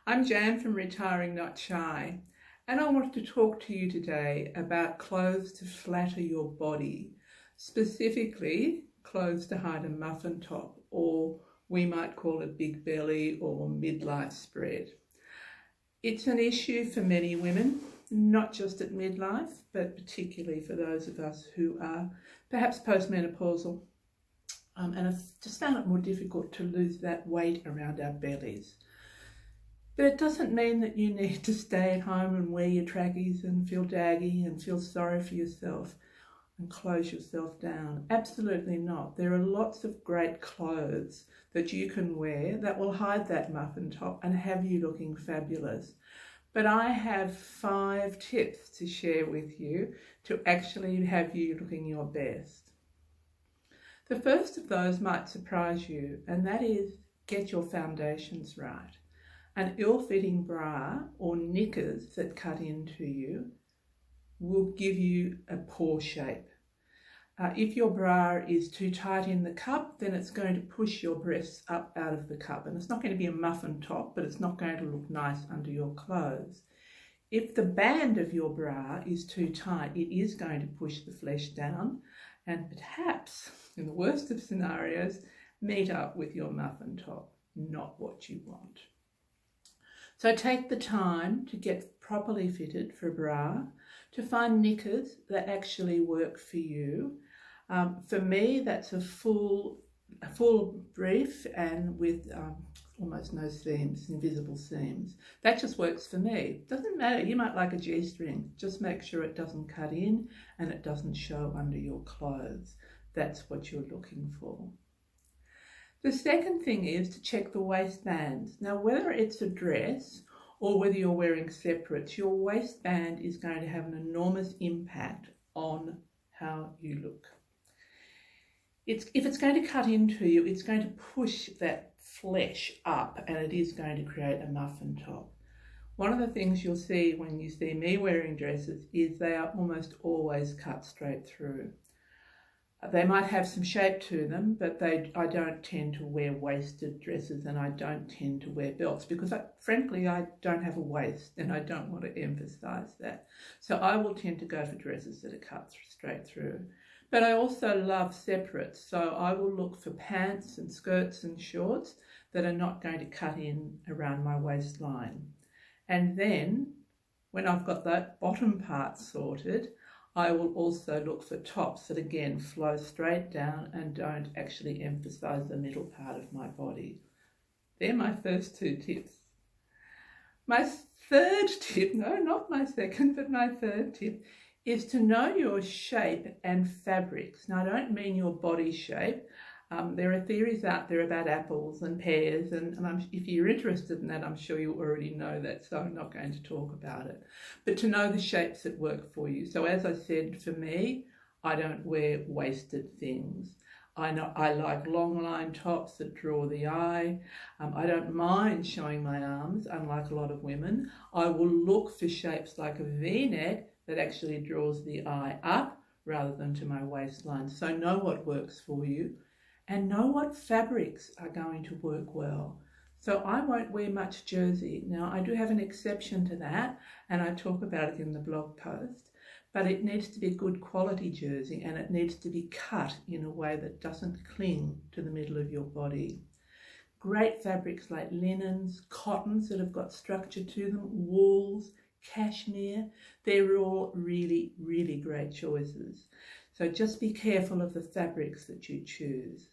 I'm Jan from Retiring Not Shy, and I want to talk to you today about clothes to flatter your body, specifically clothes to hide a muffin top, or we might call it big belly or midlife spread. It's an issue for many women, not just at midlife, but particularly for those of us who are perhaps postmenopausal and have just found it more difficult to lose that weight around our bellies. But it doesn't mean that you need to stay at home and wear your trackies and feel daggy and feel sorry for yourself and close yourself down. Absolutely not. There are lots of great clothes that you can wear that will hide that muffin top and have you looking fabulous. But I have 5 tips to share with you to actually have you looking your best. The first of those might surprise you, and that is get your foundations right. An ill-fitting bra or knickers that cut into you will give you a poor shape. If your bra is too tight in the cup, then it's going to push your breasts up out of the cup, and it's not going to be a muffin top, but it's not going to look nice under your clothes. If the band of your bra is too tight, it is going to push the flesh down and perhaps, in the worst of scenarios, meet up with your muffin top. Not what you want. So take the time to get properly fitted for a bra, to find knickers that actually work for you. For me, that's a full brief and with almost no seams, invisible seams. That just works for me. Doesn't matter, you might like a G-string. Just make sure it doesn't cut in and it doesn't show under your clothes. That's what you're looking for. The second thing is to check the waistbands. Now, whether it's a dress or whether you're wearing separates, your waistband is going to have an enormous impact on how you look. If it's going to cut into you, it's going to push that flesh up and it is going to create a muffin top. One of the things you'll see when you see me wearing dresses is they are almost always cut straight through. They might have some shape to them, but I don't tend to wear waisted dresses and I don't tend to wear belts because, frankly, I don't have a waist and I don't want to emphasise that. So I will tend to go for dresses that are cut straight through. But I also love separates, so I will look for pants and skirts and shorts that are not going to cut in around my waistline. And then, when I've got that bottom part sorted, I will also look for tops that again flow straight down and don't actually emphasise the middle part of my body. They're my first 2 tips. My third tip, no, not my second, but my third tip, is to know your shape and fabrics. Now, I don't mean your body shape. There are theories out there about apples and pears, and if you're interested in that, I'm sure you already know that, so I'm not going to talk about it. But to know the shapes that work for you. So as I said, for me, I don't wear waisted things. I like long line tops that draw the eye. I don't mind showing my arms, unlike a lot of women. I will look for shapes like a V-neck that actually draws the eye up rather than to my waistline. So know what works for you. And know what fabrics are going to work well. So I won't wear much jersey. Now, I do have an exception to that, and I talk about it in the blog post, but it needs to be good quality jersey and it needs to be cut in a way that doesn't cling to the middle of your body. Great fabrics like linens, cottons that have got structure to them, wools, cashmere, they're all really, really great choices. So just be careful of the fabrics that you choose.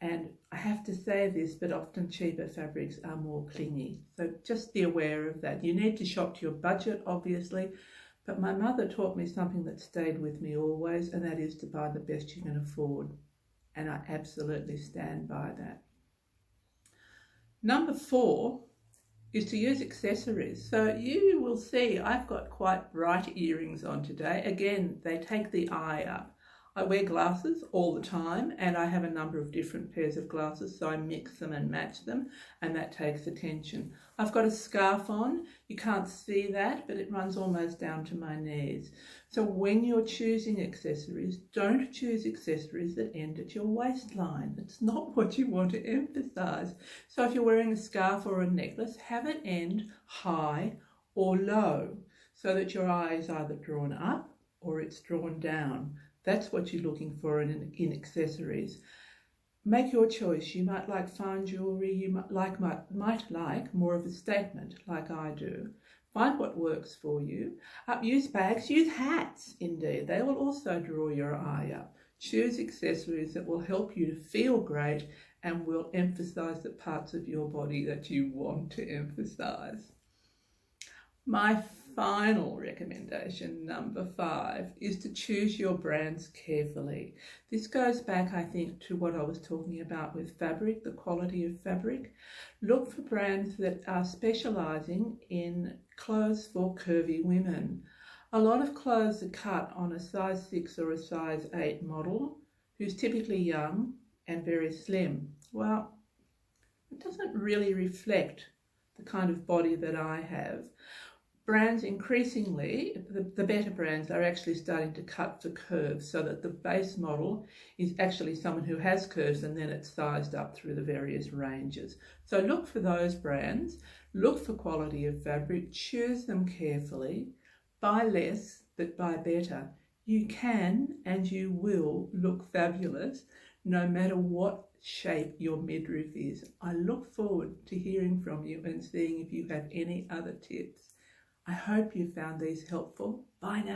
And I have to say this, but often cheaper fabrics are more clingy. So just be aware of that. You need to shop to your budget, obviously, but my mother taught me something that stayed with me always, and that is to buy the best you can afford. And I absolutely stand by that. Number 4 is to use accessories. So you will see I've got quite bright earrings on today. Again, they take the eye up. I wear glasses all the time, and I have a number of different pairs of glasses, so I mix them and match them, and that takes attention. I've got a scarf on. You can't see that, but it runs almost down to my knees. So when you're choosing accessories, don't choose accessories that end at your waistline. It's not what you want to emphasize. So if you're wearing a scarf or a necklace, have it end high or low so that your eye is either drawn up or it's drawn down. That's what you're looking for in accessories. Make your choice. You might like fine jewellery, you might like more of a statement like I do. Find what works for you. Use bags, use hats indeed. They will also draw your eye up. Choose accessories that will help you to feel great and will emphasise the parts of your body that you want to emphasise. My final recommendation, number 5, is to choose your brands carefully. This goes back, I think, to what I was talking about with fabric, the quality of fabric. Look for brands that are specialising in clothes for curvy women. A lot of clothes are cut on a size 6 or a size 8 model who's typically young and very slim. Well, it doesn't really reflect the kind of body that I have. Brands increasingly, the better brands are actually starting to cut for curves so that the base model is actually someone who has curves and then it's sized up through the various ranges. So look for those brands, look for quality of fabric, choose them carefully, buy less but buy better. You can and you will look fabulous no matter what shape your midriff is. I look forward to hearing from you and seeing if you have any other tips. I hope you found these helpful. Bye now.